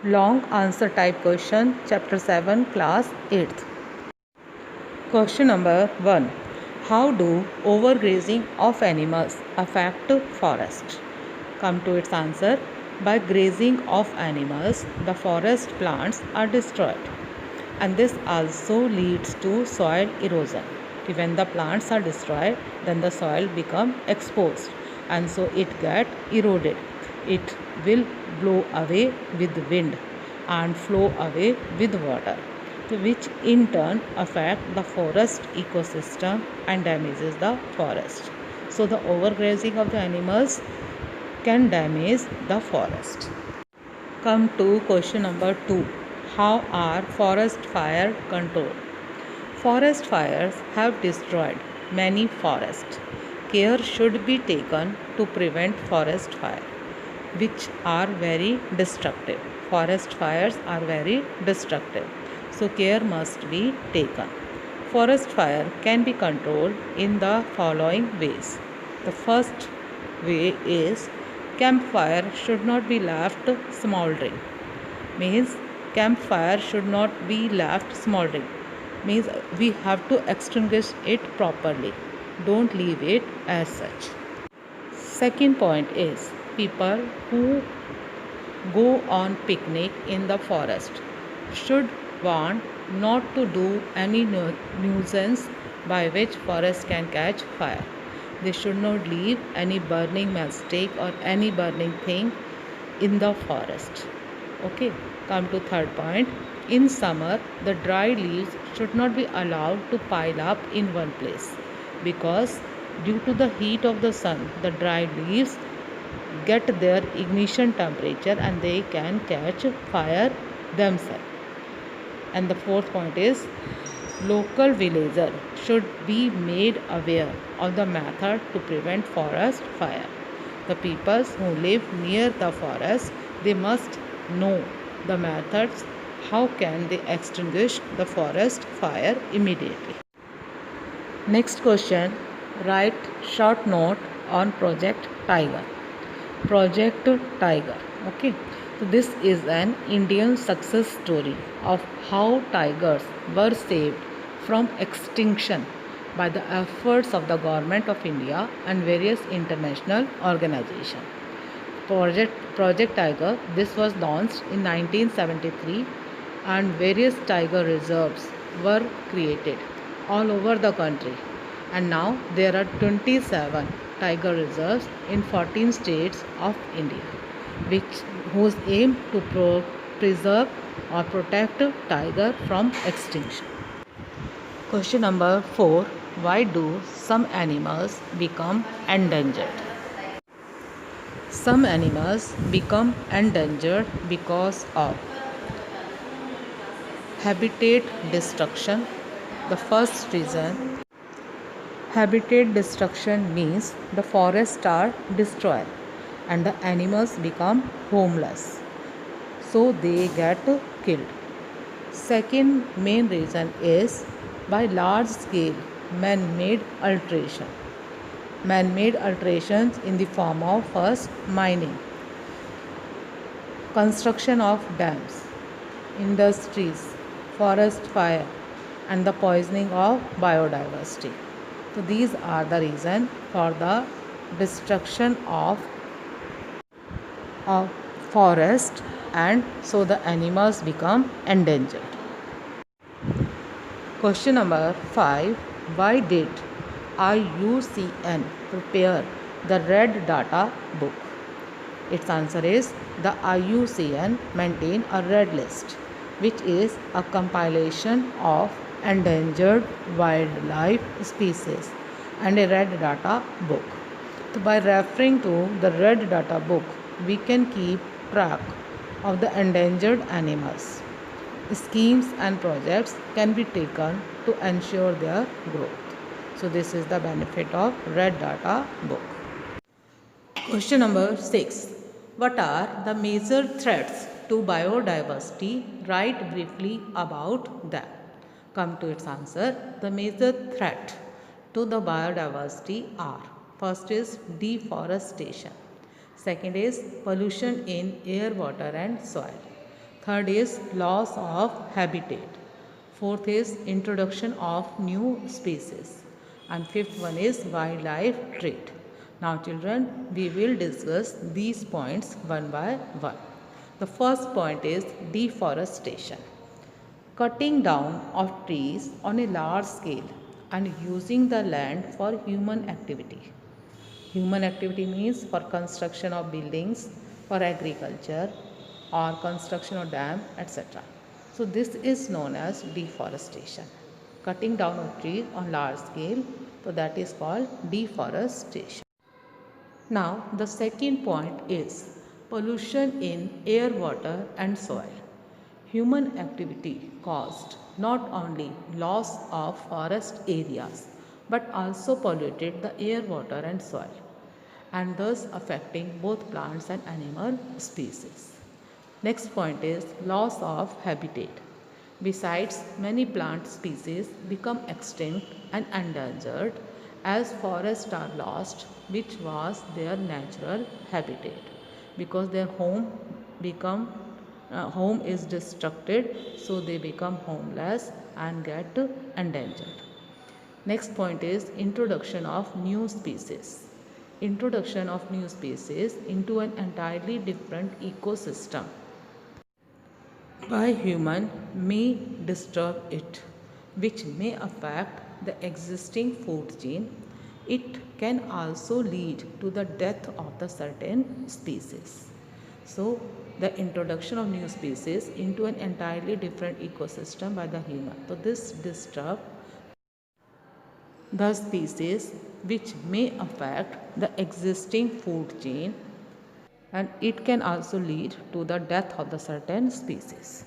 Long answer type question, chapter 7, class 8th. Question number 1. How do overgrazing of animals affect forest? Come to its answer. By grazing of animals, the forest plants are destroyed, and this also leads to soil erosion. When the plants are destroyed, then the soil become exposed, and so it get eroded. It will blow away with wind and flow away with water, which in turn affect the forest ecosystem and damages the forest. So the overgrazing of the animals can damage the forest. Come to question number 2. How are forest fire controlled? Forest fires have destroyed many forests. Care should be taken to prevent forest fire, which are very destructive. Forest fires are very destructive, so care must be taken. Forest fire can be controlled in the following ways. The first way is campfire should not be left smoldering. Means campfire should not be left smoldering. Means we have to extinguish it properly. Don't leave it as such. Second point is people who go on picnic in the forest should want not to do any nuisance by which forest can catch fire. They should not leave any burning mistake or any burning thing in the forest. Okay, come to third point. In summer, the dry leaves should not be allowed to pile up in one place, because due to the heat of the sun, the dry leaves get their ignition temperature and they can catch fire themselves. And the fourth point is local villager should be made aware of the method to prevent forest fire. The peoples who live near the forest, they must know the methods how can they extinguish the forest fire immediately. Next question, write short note on Project Tiger. Project Tiger. Okay, so this is an Indian success story of how tigers were saved from extinction by the efforts of the government of India and various international organizations. Project Tiger, this was launched in 1973, and various tiger reserves were created all over the country, and now there are 27 tiger reserves in 14 states of India, whose aim to preserve or protect tiger from extinction. Question number 4. Why do some animals become endangered? Some animals become endangered because of habitat destruction. The first reason, habitat destruction means the forests are destroyed and the animals become homeless, so they get killed. Second main reason is by large scale man-made alteration. Man-made alterations in the form of first mining, construction of dams, industries, forest fire, and the poisoning of biodiversity. So these are the reason for the destruction of forest, and so the animals become endangered. Question number 5. Why did IUCN prepare the Red Data book? Its answer is the IUCN maintain a red list, which is a compilation of endangered wildlife species, and a red data book. So by referring to the red data book, we can keep track of the endangered animals. Schemes and projects can be taken to ensure their growth. So this is the benefit of red data book. Question number 6. What are the major threats to biodiversity? Write briefly about them. Come to its answer. The major threat to the biodiversity are: first is deforestation, second is pollution in air, water and soil, Third is loss of habitat. Fourth is introduction of new species. And fifth one is wildlife trade. Now children, we will discuss these points one by one. The first point is deforestation. Cutting down of trees on a large scale and using the land for human activity. Human activity means for construction of buildings, for agriculture, or construction of dam, etc. So this is known as deforestation. Cutting down of trees on large scale, so that is called deforestation. Now the second point is pollution in air, water and soil. Human activity caused not only loss of forest areas but also polluted the air, water and soil, and thus affecting both plants and animal species. Next point is loss of habitat. Besides, many plant species become extinct and endangered as forests are lost, which was their natural habitat, because their home is destructed, so they become homeless and get endangered. Next point is introduction of new species. Introduction of new species into an entirely different ecosystem by human may disturb it, which may affect the existing food chain. It can also lead to the death of the certain species. So, the introduction of new species into an entirely different ecosystem by the human. So, this disturb the species, which may affect the existing food chain, and it can also lead to the death of the certain species.